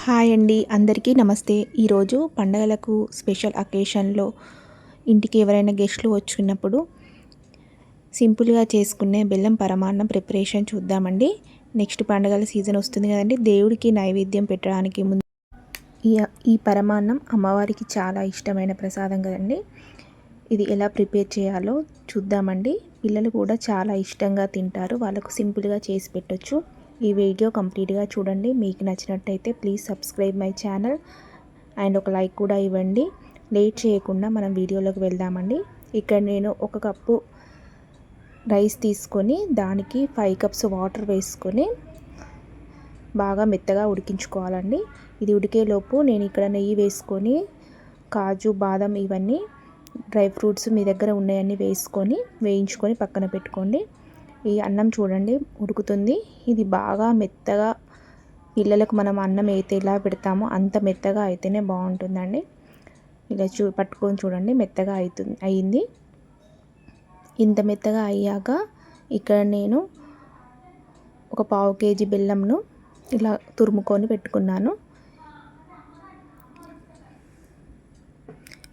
Hi అండి, అందరికీ నమస్తే. ఈరోజు పండగలకు స్పెషల్ అకేషన్లో ఇంటికి ఎవరైనా గెస్ట్లు వచ్చినప్పుడు సింపుల్గా చేసుకునే బెల్లం పరమాన్నం ప్రిపరేషన్ చూద్దామండి. నెక్స్ట్ పండగల సీజన్ వస్తుంది కదండి, దేవుడికి నైవేద్యం పెట్టడానికి ముందు ఈ పరమాన్నం అమ్మవారికి చాలా ఇష్టమైన ప్రసాదం కదండి. ఇది ఎలా ప్రిపేర్ చేయాలో చూద్దామండి. పిల్లలు కూడా చాలా ఇష్టంగా తింటారు, వాళ్ళకు సింపుల్గా చేసి పెట్టొచ్చు. ఈ వీడియో కంప్లీట్గా చూడండి. మీకు నచ్చినట్టయితే please subscribe my channel and ఒక లైక్ కూడా ఇవ్వండి. లేట్ చేయకుండా మనం వీడియోలోకి వెళ్దామండి. ఇక్కడ నేను 1 కప్పు రైస్ తీసుకొని దానికి 5 కప్స్ వాటర్ వేసుకొని బాగా మెత్తగా ఉడికించుకోవాలండి. ఇది ఉడికేలోపు నేను ఇక్కడ నెయ్యి వేసుకొని కాజు, బాదం ఇవన్నీ డ్రై ఫ్రూట్స్ మీ దగ్గర ఉన్నాయన్నీ వేసుకొని వేయించుకొని పక్కన పెట్టుకోండి. ఈ అన్నం చూడండి ఉడుకుతుంది. ఇది బాగా మెత్తగా, పిల్లలకు మనం అన్నం అయితే ఎలా పెడతామో అంత మెత్తగా అయితేనే బాగుంటుందండి. ఇలా పట్టుకొని చూడండి, మెత్తగా అయింది. ఇంత మెత్తగా అయ్యాక ఇక్కడ నేను ఒక 1/2 కేజీ బెల్లంను ఇలా తురుముకొని పెట్టుకున్నాను.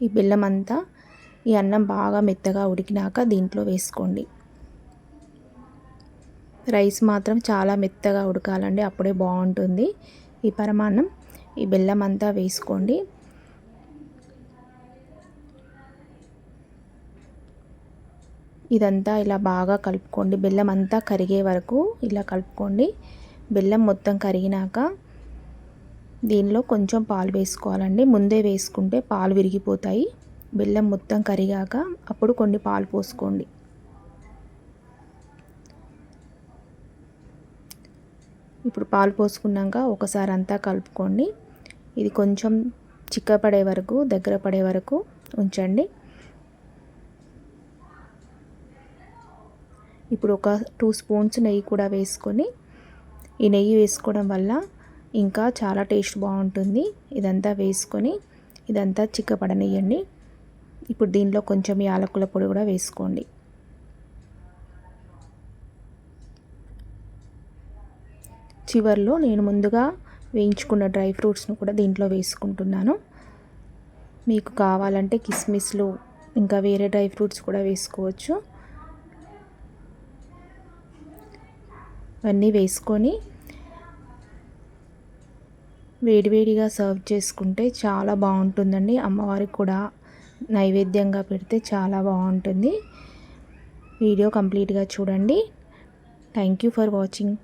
ఈ బెల్లం అంతా ఈ అన్నం బాగా మెత్తగా ఉడికినాక దీంట్లో వేసుకోండి. రైస్ మాత్రం చాలా మెత్తగా ఉడకాలండి, అప్పుడే బాగుంటుంది ఈ పరమాన్నం. ఈ బెల్లం అంతా వేసుకోండి. ఇదంతా ఇలా బాగా కలుపుకోండి. బెల్లం అంతా కరిగే వరకు ఇలా కలుపుకోండి. బెల్లం మొత్తం కరిగినాక దీనిలో కొంచెం పాలు వేసుకోవాలండి. ముందే వేసుకుంటే పాలు విరిగిపోతాయి. బెల్లం మొత్తం కరిగాక అప్పుడు కొన్ని పాలు పోసుకోండి. ఇప్పుడు పాలు పోసుకున్నాక ఒకసారి అంతా కలుపుకోండి. ఇది కొంచెం చిక్కపడే వరకు, దగ్గర పడే వరకు ఉంచండి. ఇప్పుడు ఒక 2 స్పూన్స్ నెయ్యి కూడా వేసుకొని, ఈ నెయ్యి వేసుకోవడం వల్ల ఇంకా చాలా టేస్ట్ బాగుంటుంది. ఇదంతా వేసుకొని ఇదంతా చిక్కపడనియండి. ఇప్పుడు దీనిలో కొంచెం యాలకుల పొడి కూడా వేసుకోండి. చివర్లో నేను ముందుగా వేయించుకున్న డ్రై ఫ్రూట్స్ను కూడా దీంట్లో వేసుకుంటున్నాను. మీకు కావాలంటే కిస్మిస్లు ఇంకా వేరే డ్రై ఫ్రూట్స్ కూడా వేసుకోవచ్చు. ఇవన్నీ వేసుకొని వేడివేడిగా సర్వ్ చేసుకుంటే చాలా బాగుంటుందండి. అమ్మవారికి కూడా నైవేద్యంగా పెడితే చాలా బాగుంటుంది. వీడియో కంప్లీట్గా చూడండి. Thank you for watching.